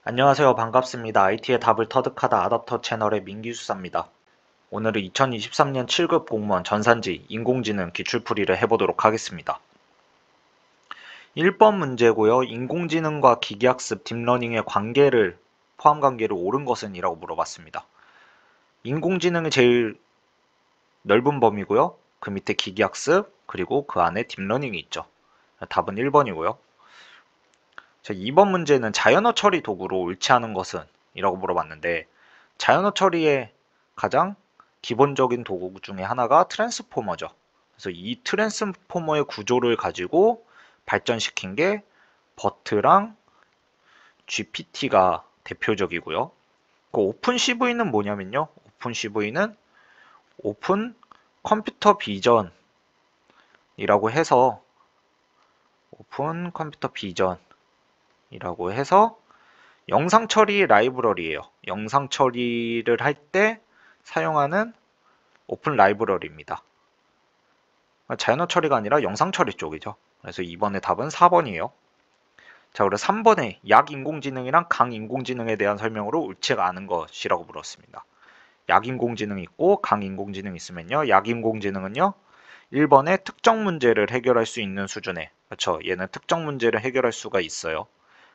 안녕하세요. 반갑습니다. IT의 답을 터득하다 아답터 채널의 민기수사입니다. 오늘은 2023년 7급 공무원 전산지 인공지능 기출풀이를 해보도록 하겠습니다. 1번 문제고요. 인공지능과 기계학습 딥러닝의 포함 관계를 옳은 것은 이라고 물어봤습니다. 인공지능이 제일 넓은 범위고요. 그 밑에 기계학습 그리고 그 안에 딥러닝이 있죠. 답은 1번이고요. 자, 2번 문제는 자연어 처리 도구로 옳지 않은 것은 이라고 물어봤는데 자연어 처리의 가장 기본적인 도구 중에 하나가 트랜스포머죠. 그래서 이 트랜스포머의 구조를 가지고 발전시킨 게 버트랑 GPT가 대표적이고요. 그 오픈 CV는 뭐냐면요. 오픈 CV는 오픈 컴퓨터 비전이라고 해서 오픈 컴퓨터 비전이라고 해서 영상 처리 라이브러리예요. 영상 처리를 할 때 사용하는 오픈 라이브러리입니다. 자연어 처리가 아니라 영상 처리 쪽이죠. 그래서 이번에 답은 4번이에요. 자, 그리고 3번에 약인공지능이랑 강인공지능에 대한 설명으로 옳지 않은 것이라고 물었습니다. 약인공지능이 있고 강인공지능이 있으면요. 약인공지능은요. 1번에 특정 문제를 해결할 수 있는 수준에, 그렇죠. 얘는 특정 문제를 해결할 수가 있어요.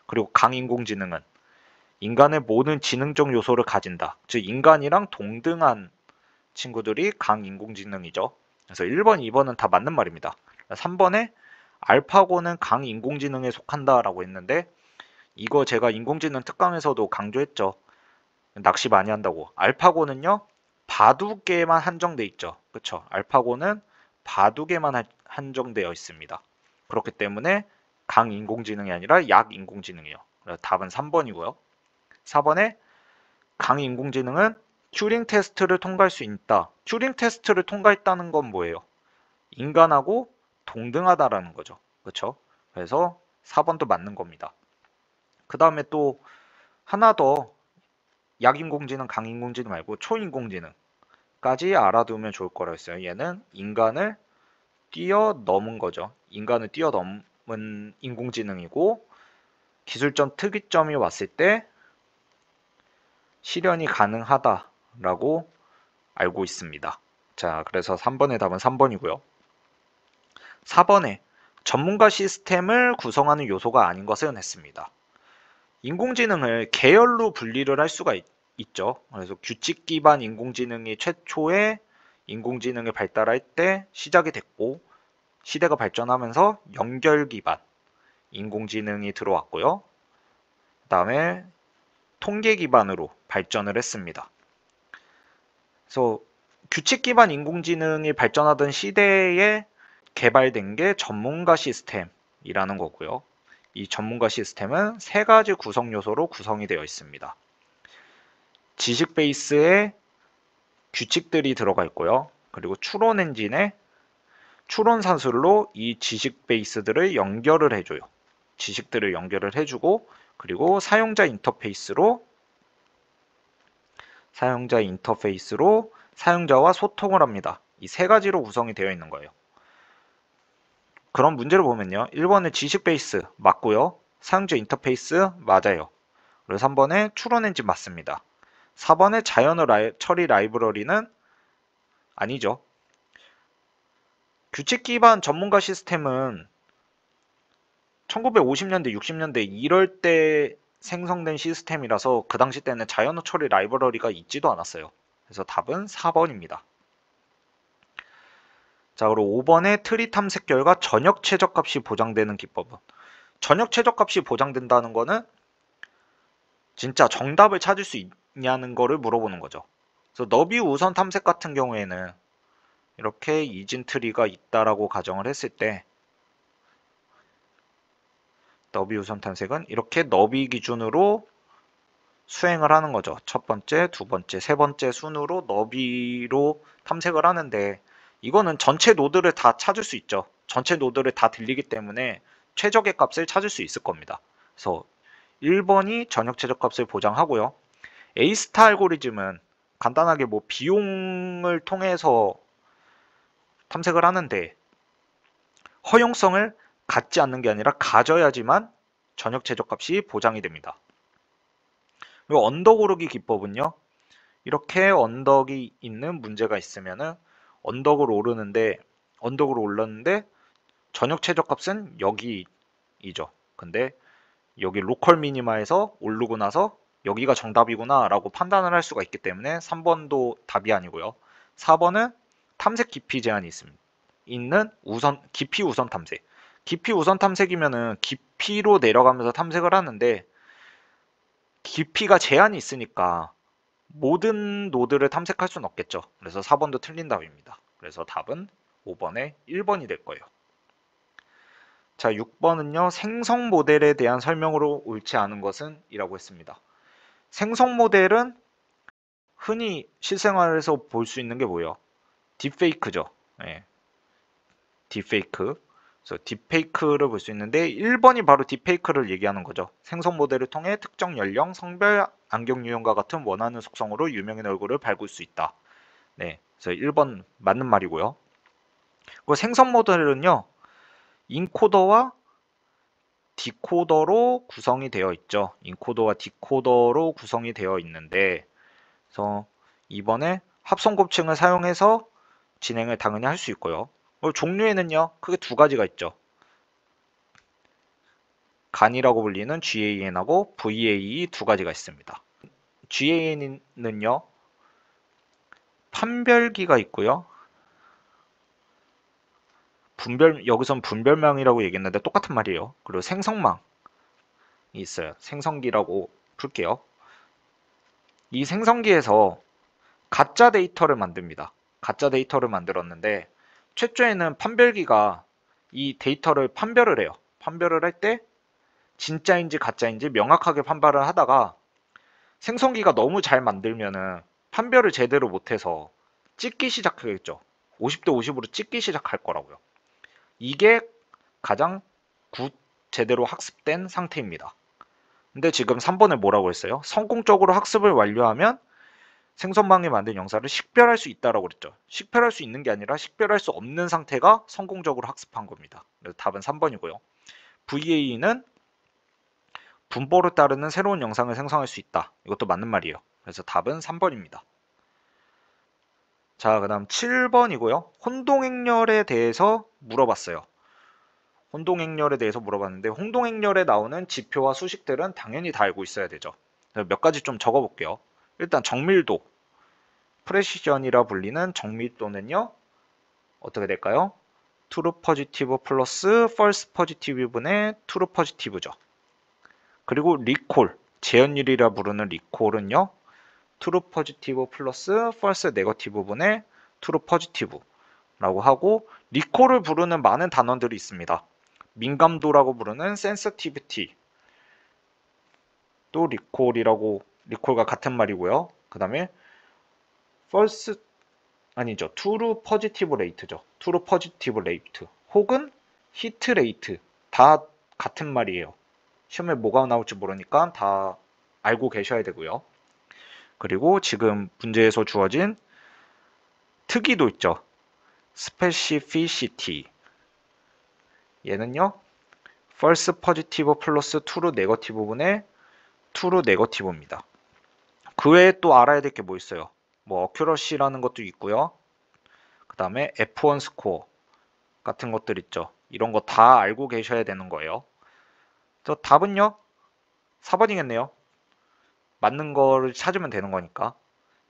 그리고 강인공지능은 인간의 모든 지능적 요소를 가진다. 즉 인간이랑 동등한 친구들이 강인공지능이죠. 그래서 1번, 2번은 다 맞는 말입니다. 3번에 알파고는 강인공지능에 속한다라고 했는데 이거 제가 인공지능 특강에서도 강조했죠. 낚시 많이 한다고. 알파고는요. 바둑에만 한정돼 있죠. 그렇죠? 알파고는 바둑에만 한정되어 있습니다. 그렇기 때문에 강인공지능이 아니라 약인공지능이요. 답은 3번이고요. 4번에 강인공지능은 튜링 테스트를 통과할 수 있다. 튜링 테스트를 통과했다는 건 뭐예요? 인간하고 동등하다라는 거죠. 그렇죠? 그래서 4번도 맞는 겁니다. 그 다음에 또 하나 더 약인공지능, 강인공지능 말고 초인공지능까지 알아두면 좋을 거라고 했어요. 얘는 인간을 뛰어넘은 거죠. 인간을 뛰어넘은 인공지능이고 기술적 특이점이 왔을 때 실현이 가능하다라고 알고 있습니다. 자, 그래서 3번의 답은 3번이고요. 4번에 전문가 시스템을 구성하는 요소가 아닌 것은 했습니다. 인공지능을 계열로 분리를 할 수가 있죠. 그래서 규칙 기반 인공지능이 최초에 인공지능을 발달할 때 시작이 됐고 시대가 발전하면서 연결 기반 인공지능이 들어왔고요. 그 다음에 통계 기반으로 발전을 했습니다. 그래서 규칙 기반 인공지능이 발전하던 시대에 개발된 게 전문가 시스템이라는 거고요. 이 전문가 시스템은 세 가지 구성 요소로 구성이 되어 있습니다. 지식 베이스에 규칙들이 들어가 있고요. 그리고 추론 엔진에 추론 산술로 이 지식 베이스들을 연결을 해줘요. 지식들을 연결을 해주고 그리고 사용자 인터페이스로 사용자와 소통을 합니다. 이 세 가지로 구성이 되어 있는 거예요. 그런 문제를 보면요. 1번에 지식 베이스 맞고요. 사용자 인터페이스 맞아요. 그리고 3번에 추론 엔진 맞습니다. 4번에 자연어 처리 라이브러리는 아니죠. 규칙 기반 전문가 시스템은 1950년대, 60년대 이럴 때 생성된 시스템이라서 그 당시 때는 자연어 처리 라이브러리가 있지도 않았어요. 그래서 답은 4번입니다. 자, 그리고 5번에 트리 탐색 결과 전역 최저값이 보장되는 기법은 전역 최저값이 보장된다는 거는 진짜 정답을 찾을 수 있냐는 거를 물어보는 거죠. 그래서 너비 우선 탐색 같은 경우에는 이렇게 이진 트리가 있다라고 가정을 했을 때 너비 우선 탐색은 이렇게 너비 기준으로 수행을 하는 거죠. 첫 번째, 두 번째, 세 번째 순으로 너비로 탐색을 하는데 이거는 전체 노드를 다 찾을 수 있죠. 전체 노드를 다 들리기 때문에 최적의 값을 찾을 수 있을 겁니다. 그래서 1번이 전역 최저값을 보장하고요. A스타 알고리즘은 간단하게 뭐 비용을 통해서 탐색을 하는데 허용성을 갖지 않는 게 아니라 가져야지만 전역 최저값이 보장이 됩니다. 이 언덕 오르기 기법은요. 이렇게 언덕이 있는 문제가 있으면은 언덕을 올랐는데 전역 최저값은 여기이죠. 근데 여기 로컬 미니마에서 오르고 나서 여기가 정답이구나 라고 판단을 할 수가 있기 때문에 3번도 답이 아니고요. 4번은 탐색 깊이 제한이 있는 깊이 우선 탐색. 깊이 우선 탐색이면은 깊이로 내려가면서 탐색을 하는데 깊이가 제한이 있으니까 모든 노드를 탐색할 수는 없겠죠. 그래서 4번도 틀린 답입니다. 그래서 답은 5번에 1번이 될 거예요. 자, 6번은요. 생성 모델에 대한 설명으로 옳지 않은 것은? 이라고 했습니다. 생성 모델은 흔히 실생활에서 볼 수 있는 게 뭐예요? 딥페이크죠. 네, 딥페이크. 그래서 딥페이크를 볼 수 있는데 1번이 바로 딥페이크를 얘기하는 거죠. 생성 모델을 통해 특정 연령, 성별, 안경 유형과 같은 원하는 속성으로 유명인 얼굴을 밝을 수 있다. 네, 그래서 1번 맞는 말이고요. 그 생성 모델은요. 인코더와 디코더로 구성이 되어 있죠. 인코더와 디코더로 구성이 되어 있는데 그래서 이번에 합성 곱층을 사용해서 진행을 당연히 할 수 있고요. 종류에는요. 크게 두 가지가 있죠. 간이라고 불리는 GAN하고 VAE 두 가지가 있습니다. GAN은요. 판별기가 있고요. 여기선 분별망이라고 얘기했는데 똑같은 말이에요. 그리고 생성망이 있어요. 생성기라고 풀게요. 이 생성기에서 가짜 데이터를 만듭니다. 가짜 데이터를 만들었는데 최초에는 판별기가 이 데이터를 판별을 해요. 판별을 할 때 진짜인지 가짜인지 명확하게 판별을 하다가 생성기가 너무 잘 만들면은 판별을 제대로 못해서 찍기 시작하겠죠. 50대 50으로 찍기 시작할 거라고요. 이게 가장 제대로 학습된 상태입니다. 근데 지금 3번에 뭐라고 했어요? 성공적으로 학습을 완료하면 생성망이 만든 영상을 식별할 수 있다라고 그랬죠. 식별할 수 있는 게 아니라 식별할 수 없는 상태가 성공적으로 학습한 겁니다. 그래서 답은 3번이고요. VAE는 분보를 따르는 새로운 영상을 생성할 수 있다. 이것도 맞는 말이에요. 그래서 답은 3번입니다. 자, 그 다음 7번이고요. 혼동행렬에 대해서 물어봤어요. 혼동행렬에 대해서 물어봤는데 혼동행렬에 나오는 지표와 수식들은 당연히 다 알고 있어야 되죠. 몇 가지 좀 적어볼게요. 일단 정밀도, 프레시전이라 불리는 정밀도는요. 어떻게 될까요? 트루 포지티브 플러스 펄스 포지티브분의 트루 포지티브죠. 그리고 리콜, 재현율이라 부르는 리콜은요. 트루 포지티브 플러스 펄스 네거티브분의 트루 포지티브라고 하고 리콜을 부르는 많은 단원들이 있습니다. 민감도라고 부르는 센서티비티 또 리콜과 같은 말이고요. 그 다음에 false 아니죠. true positive rate죠. true positive rate 혹은 hit rate 다 같은 말이에요. 시험에 뭐가 나올지 모르니까 다 알고 계셔야 되고요. 그리고 지금 문제에서 주어진 특이도 있죠. specificity 얘는요. false positive 플러스 true negative 분의 true negative입니다. 그 외에 또 알아야 될 게 뭐 있어요? 뭐 accuracy라는 것도 있고요. 그 다음에 F1 스코어 같은 것들 있죠. 이런 거 다 알고 계셔야 되는 거예요. 또 답은요. 4번이겠네요. 맞는 거를 찾으면 되는 거니까.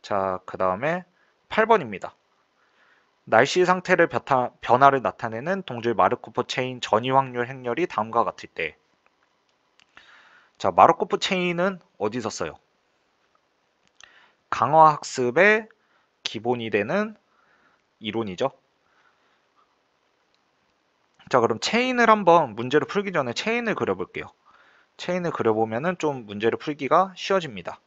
자, 그 다음에 8번입니다. 날씨 상태를 변화를 나타내는 동질 마르코프 체인 전이 확률 행렬이 다음과 같을 때. 자, 마르코프 체인은 어디서 써요? 강화 학습의 기본이 되는 이론이죠. 자, 그럼 체인을 한번 문제를 풀기 전에 체인을 그려볼게요. 체인을 그려보면은 좀 문제를 풀기가 쉬워집니다.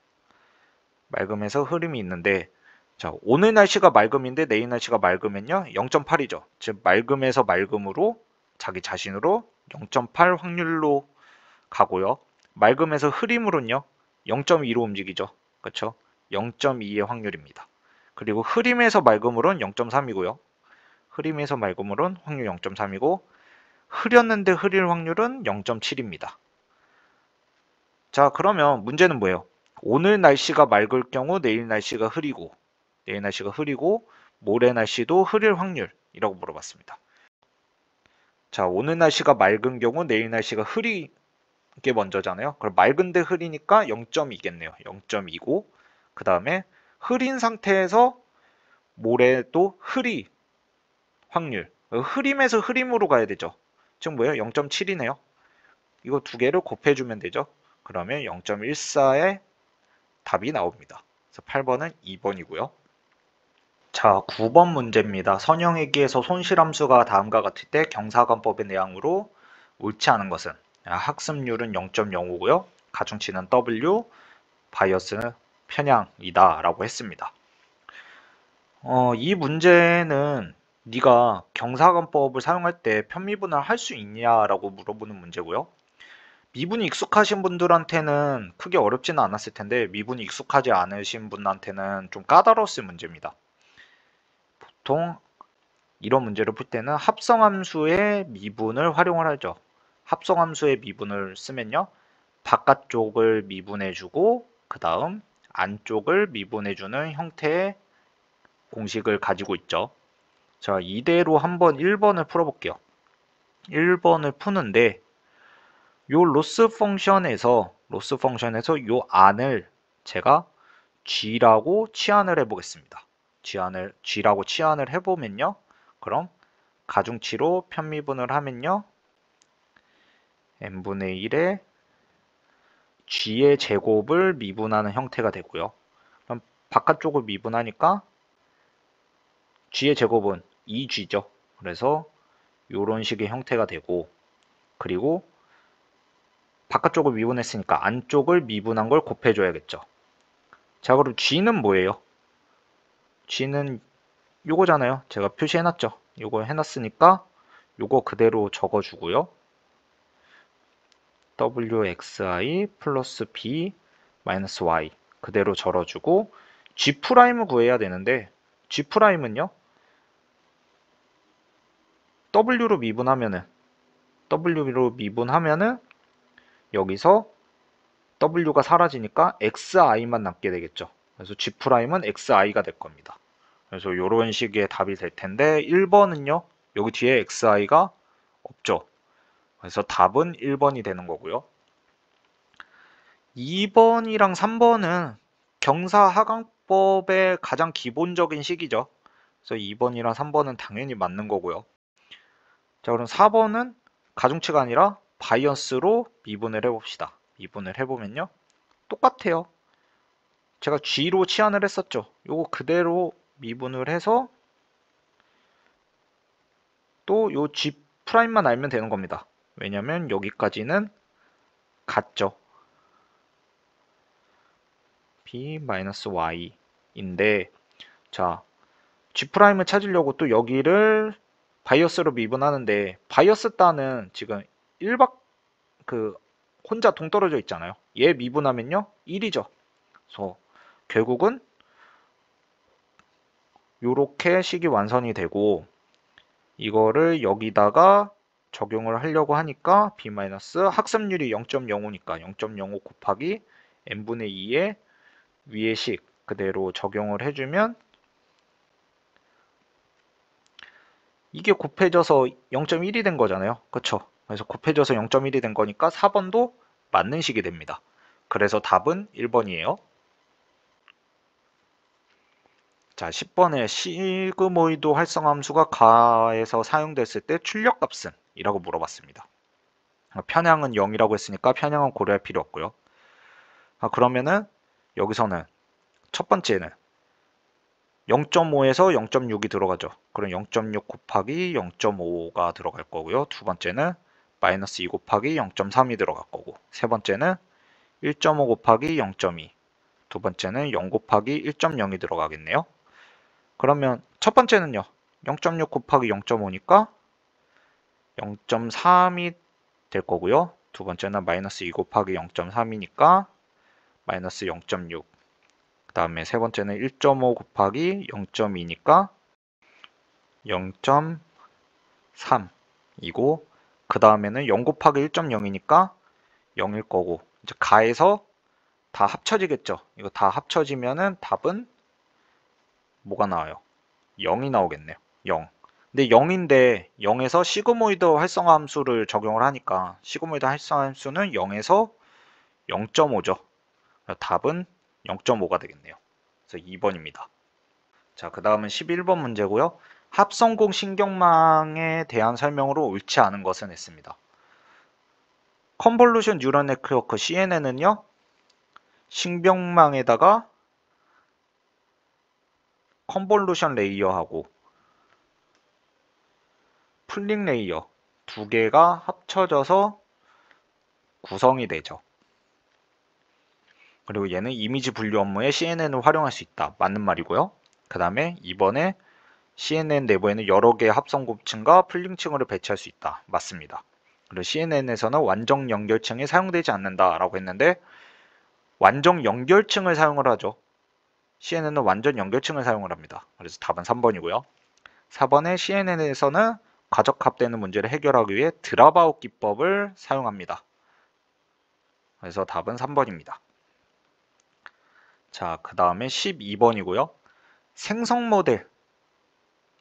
맑음에서 흐름이 있는데 자, 오늘 날씨가 맑음인데 내일 날씨가 맑으면요 0.8이죠. 즉 맑음에서 맑음으로 자기 자신으로 0.8 확률로 가고요. 맑음에서 흐림으로는요 0.2로 움직이죠. 그렇죠? 0.2의 확률입니다. 그리고 흐림에서 맑음으로는 0.3이고요. 흐림에서 맑음으로는 확률 0.3이고 흐렸는데 흐릴 확률은 0.7입니다. 자, 그러면 문제는 뭐예요? 오늘 날씨가 맑을 경우 내일 날씨가 흐리고, 내일 날씨가 흐리고 모레 날씨도 흐릴 확률이라고 물어봤습니다. 자, 오늘 날씨가 맑은 경우 내일 날씨가 흐리게 먼저잖아요. 그럼 맑은데 흐리니까 0.2겠네요. 0.2고 그 다음에 흐린 상태에서 모레도 흐리 확률. 흐림에서 흐림으로 가야 되죠. 지금 뭐예요? 0.7이네요. 이거 두 개를 곱해주면 되죠. 그러면 0.14의 답이 나옵니다. 그래서 8번은 2번이고요. 자, 9번 문제입니다. 선형회기에서 손실함수가 다음과 같을 때 경사관법의 내용으로 옳지 않은 것은 학습률은 0.05고요. 가중치는 W, 바이어스는 편향이다 라고 했습니다. 이 문제는 네가 경사관법을 사용할 때 편미분을 할 수 있냐라고 물어보는 문제고요. 미분이 익숙하신 분들한테는 크게 어렵지는 않았을 텐데 미분이 익숙하지 않으신 분한테는 좀 까다로웠을 문제입니다. 보통 이런 문제를 풀 때는 합성함수의 미분을 활용을 하죠. 합성함수의 미분을 쓰면요. 바깥쪽을 미분해주고 그 다음 안쪽을 미분해주는 형태의 공식을 가지고 있죠. 자, 이대로 한번 1번을 풀어볼게요. 1번을 푸는데 요 로스 펑션에서 요 안을 제가 g라고 치환을 해보겠습니다. g라고 치환을 해보면요. 그럼 가중치로 편미분을 하면요. n분의 1에 g의 제곱을 미분하는 형태가 되고요. 그럼 바깥쪽을 미분하니까 g의 제곱은 2g죠. 그래서 이런 식의 형태가 되고 그리고 바깥쪽을 미분했으니까 안쪽을 미분한 걸 곱해줘야겠죠. 자, 그럼 g는 뭐예요? g는 요거잖아요. 제가 표시해놨죠. 요거 해놨으니까 요거 그대로 적어주고요. wxi 플러스 b 마이너스 y 그대로 적어주고 g'을 구해야 되는데 g'은요 w로 미분하면은 여기서 w가 사라지니까 xi만 남게 되겠죠. 그래서 g'은 xi가 될 겁니다. 그래서 이런 식의 답이 될 텐데 1번은요 여기 뒤에 xi가 없죠. 그래서 답은 1번이 되는 거고요. 2번이랑 3번은 경사하강법의 가장 기본적인 식이죠. 그래서 2번이랑 3번은 당연히 맞는 거고요. 자, 그럼 4번은 가중치가 아니라 바이어스로 미분을 해봅시다. 미분을 해보면요. 똑같아요. 제가 G로 치환을 했었죠. 요거 그대로 미분을 해서 또 요 G'만 알면 되는 겁니다. 왜냐면 여기까지는 같죠. B-Y인데 자 G'을 찾으려고 또 여기를 바이어스로 미분하는데 바이어스 따는 지금 1박 혼자 동떨어져 있잖아요. 얘 미분하면요 1이죠. 그래서 결국은 요렇게 식이 완성이 되고 이거를 여기다가 적용을 하려고 하니까 B- 학습률이 0.05니까 0.05 곱하기 n분의 2의 위의 식 그대로 적용을 해주면 이게 곱해져서 0.1이 된 거잖아요. 그쵸? 그래서 곱해져서 0.1이 된 거니까 4번도 맞는 식이 됩니다. 그래서 답은 1번이에요. 자, 10번에 시그모이드 활성함수가 가에서 사용됐을 때 출력값은? 이라고 물어봤습니다. 편향은 0이라고 했으니까 편향은 고려할 필요 없고요. 그러면은 여기서는 첫 번째는 0.5에서 0.6이 들어가죠. 그럼 0.6 곱하기 0.5가 들어갈 거고요. 두 번째는 마이너스 2 곱하기 0.3이 들어갈 거고 세 번째는 1.5 곱하기 0.2 두 번째는 0 곱하기 1.0이 들어가겠네요. 그러면 첫 번째는요. 0.6 곱하기 0.5니까 0.3이 될 거고요. 두 번째는 마이너스 2 곱하기 0.3이니까 마이너스 0.6 그 다음에 세 번째는 1.5 곱하기 0.2니까 0.3이고 그 다음에는 0 곱하기 1.0이니까 0일 거고 이제 가에서 다 합쳐지겠죠. 이거 다 합쳐지면은 답은 뭐가 나와요? 0이 나오겠네요. 0. 근데 0인데 0에서 시그모이드 활성화 함수를 적용을 하니까 시그모이드 활성화 함수는 0에서 0.5죠. 답은 0.5가 되겠네요. 그래서 2번입니다. 자, 그 다음은 11번 문제고요. 합성공 신경망에 대한 설명으로 옳지 않은 것은 했습니다. 컨볼루션 뉴럴 네트워크 CNN은요. 신경망에다가 컨볼루션 레이어하고 풀링 레이어 두 개가 합쳐져서 구성이 되죠. 그리고 얘는 이미지 분류 업무에 CNN을 활용할 수 있다. 맞는 말이고요. 그 다음에 이번에 CNN 내부에는 여러 개의 합성 곱층과 풀링 층을 배치할 수 있다. 맞습니다. 그리고 CNN에서는 완전 연결층이 사용되지 않는다라고 했는데 완전 연결층을 사용을 하죠. CNN은 완전 연결층을 사용을 합니다. 그래서 답은 3번이고요. 4번에 CNN에서는 과적합되는 문제를 해결하기 위해 드랍아웃 기법을 사용합니다. 그래서 답은 3번입니다. 자, 그 다음에 12번이고요. 생성 모델.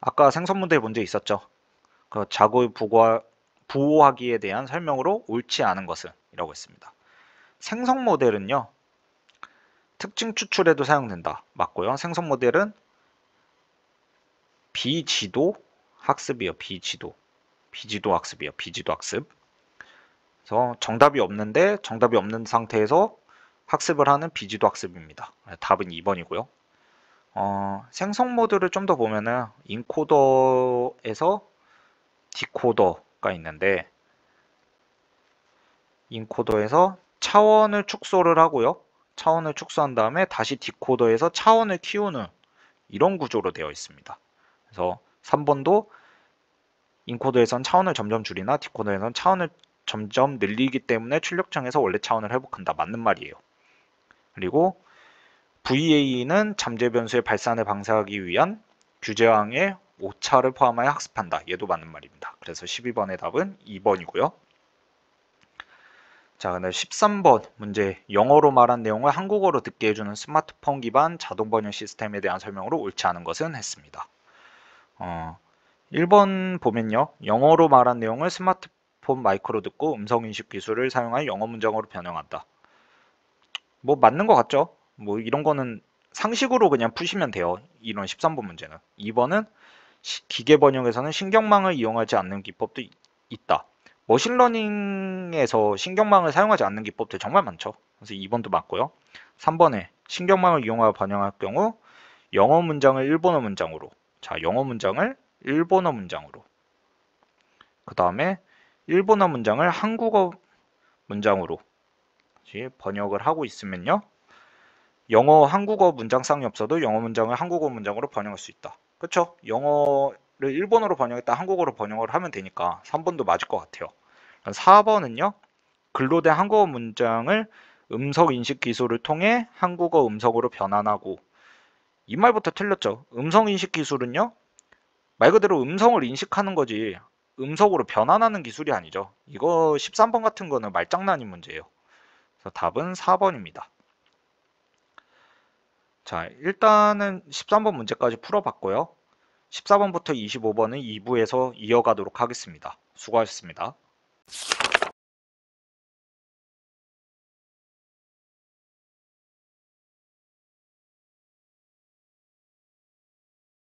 아까 생성 모델 문제 있었죠. 그 자고 부호하기에 대한 설명으로 옳지 않은 것은 이라고 했습니다. 생성 모델은요. 특징 추출에도 사용된다. 맞고요. 생성 모델은 비지도 학습이요. 비지도 학습이요. 비지도 학습. 그래서 정답이 없는 상태에서 학습을 하는 비지도 학습입니다. 답은 2번이고요. 생성 모드를 좀 더 보면은 인코더에서 디코더가 있는데 인코더에서 차원을 축소를 하고요. 차원을 축소한 다음에 다시 디코더에서 차원을 키우는 이런 구조로 되어 있습니다. 그래서 3번도 인코더에선 차원을 점점 줄이나 디코더에선 차원을 점점 늘리기 때문에 출력층에서 원래 차원을 회복한다. 맞는 말이에요. 그리고 VA는 잠재 변수의 발산을 방사하기 위한 규제항의 오차를 포함하여 학습한다. 얘도 맞는 말입니다. 그래서 12번의 답은 2번이고요. 자, 그다음 13번 문제. 영어로 말한 내용을 한국어로 듣게 해주는 스마트폰 기반 자동 번역 시스템에 대한 설명으로 옳지 않은 것은 했습니다. 1번 보면요. 영어로 말한 내용을 스마트폰 마이크로 듣고 음성인식 기술을 사용하여 영어 문장으로 변형한다. 뭐 맞는 것 같죠? 뭐 이런 거는 상식으로 그냥 푸시면 돼요. 이런 13번 문제는. 2번은 기계 번역에서는 신경망을 이용하지 않는 기법도 있다. 머신러닝에서 신경망을 사용하지 않는 기법들 정말 많죠. 그래서 2번도 맞고요. 3번에 신경망을 이용하여 번역할 경우 영어 문장을 일본어 문장으로. 자, 영어 문장을 일본어 문장으로. 그 다음에 일본어 문장을 한국어 문장으로 번역을 하고 있으면요. 영어, 한국어 문장쌍이 없어도 영어 문장을 한국어 문장으로 번역할 수 있다. 그쵸? 영어를 일본어로 번역했다 한국어로 번역을 하면 되니까 3번도 맞을 것 같아요. 4번은요. 글로 된 한국어 문장을 음성 인식 기술을 통해 한국어 음성으로 변환하고 이 말부터 틀렸죠. 음성 인식 기술은요. 말 그대로 음성을 인식하는 거지 음성으로 변환하는 기술이 아니죠. 이거 13번 같은 거는 말장난인 문제예요. 그래서 답은 4번입니다. 자, 일단은 13번 문제까지 풀어봤고요. 14번부터 25번은 2부에서 이어가도록 하겠습니다. 수고하셨습니다.